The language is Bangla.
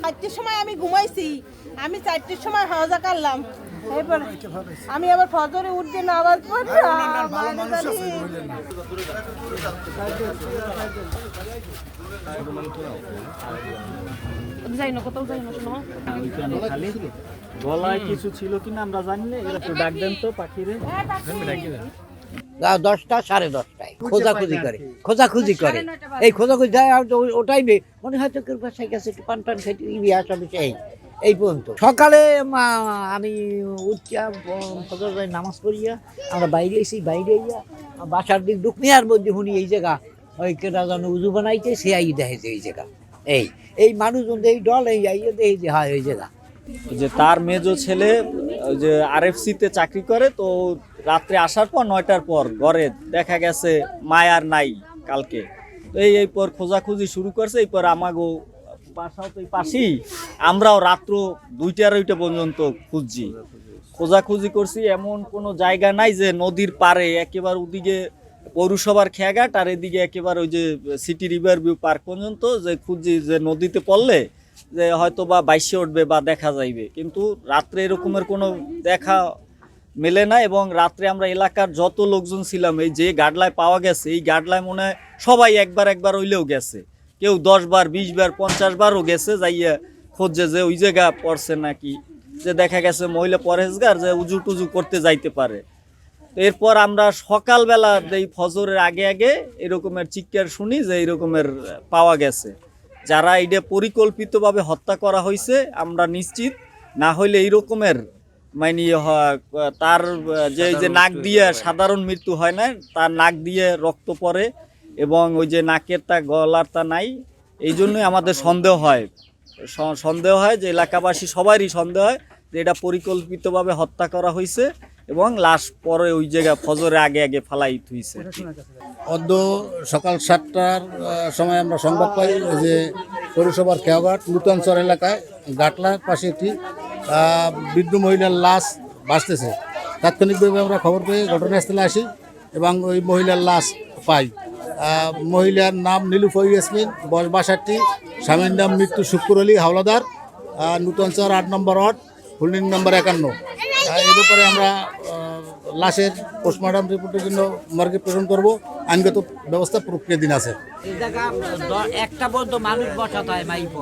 চারটের সময় আমি ঘুমাইছি, আমি 4টের সময় হাওজা কাটলাম, এরপর আমি আবার ফজরে উঠতে নামাজ পড়ছি। গলায় কিছু ছিল কিনা আমরা জানি না, একটু ডাক দেন তো পাখিরে। 10টা 10:30টায় খোঁজাখুঁজি করে এই খোঁজাখুঁজি ওটাই মনে হয়তো কেউ বাসায় গেছে, একটু পান টান খাইতে এই পর্যন্ত। সকালে আমি উঠিয়া ফজর নামাজ পড়িয়া আমরা বাইরে এসি, বাইরে ইয়া বাসার দিক ঢুকমিয়ার মধ্যে শুনি এই জায়গা ওই কেটা যেন উজু বানাইতে, সে আই দেখেছে এই জায়গা, এই মানুষজন এই দল এই আইয়ে দেখে যে হয় ওই জায়গা। যে তার মেজো ছেলে ওই যে RFC-তে চাকরি করে, তো রাত্রে আসার পর 9টার পর ঘরে দেখা গেছে মায়ার নাই কালকে। তো এই পর খোঁজাখুঁজি শুরু করছে। এই পর আমাগো বাসাও তো এই পাশেই, আমরাও রাত্র 2টা পর্যন্ত খোঁজাখুঁজি করছি। এমন কোনো জায়গা নাই যে নদীর পারে একেবারে ওদিকে পৌরসভার খেয়াঘাট আর এদিকে একেবারে ওই যে সিটি রিভার ভিউ পার্ক পর্যন্ত যে খুঁজি যে নদীতে পড়লে যে হয়তো বা বাইশে উঠবে বা দেখা যাইবে, কিন্তু রাত্রে এরকমের কোনো দেখা মেলে না। এবং রাত্রে আমরা এলাকার যত লোকজন ছিলাম, এই যে গাডলায় পাওয়া গেছে, এই গাডলায় মনে হয় সবাই একবার হইলেও গেছে, কেউ 10 বার 20 বার 50 বারও গেছে, যাইয়া খোঁজে যে ওই জায়গা পড়ছে নাকি, যে দেখা গেছে মহিলা পরহেজগার যে উজু টুজু করতে যাইতে পারে। তো এরপর আমরা সকালবেলা এই ফজরের আগে এরকমের চিৎকার শুনি যে এরকমের পাওয়া গেছে। যারা এটা পরিকল্পিতভাবে হত্যা করা হয়েছে আমরা নিশ্চিত, না হইলে এই রকমের মানে তার যে নাক দিয়ে সাধারণ মৃত্যু হয় না, তার নাক দিয়ে রক্ত পড়ে এবং ওই যে নাকের তা গলার তা নাই। এই জন্যই আমাদের সন্দেহ হয় যে এলাকাবাসী সবারই সন্দেহ হয় যে এটা পরিকল্পিতভাবে হত্যা করা হয়েছে এবং লাশ পরে ওই জায়গায় ফজরের আগে ফালাই থুইছে। অদ্য সকাল 7টার সময় আমরা সংবাদ পাই যে পৌরসভার খেয়াঘাট নূতনচর এলাকায় গাটলার পাশে একটি বৃদ্ধ মহিলার লাশ ভাসতেছে। তাৎক্ষণিকভাবে আমরা খবর পেয়ে ঘটনাস্থলে আসি এবং ওই মহিলার লাশ পাই। মহিলার নাম নীলুফার ইয়াসমিন, বয়স 62, স্বামীর নাম মৃত্যু শুক্কুর আলী হাওলাদার, নূতনচর 8 নম্বর ওয়ার্ড, হোল্ডিং নম্বর 51। এ ব্যাপারে আমরা লাশের পোস্টমর্টম রিপোর্টের জন্য মর্গে প্রেরণ করব। আইনগত ব্যবস্থা প্রক্রিয়াধীন আছে। এই জায়গা একটা বন্ধ মানুষ বসাতে হয় মাইপ।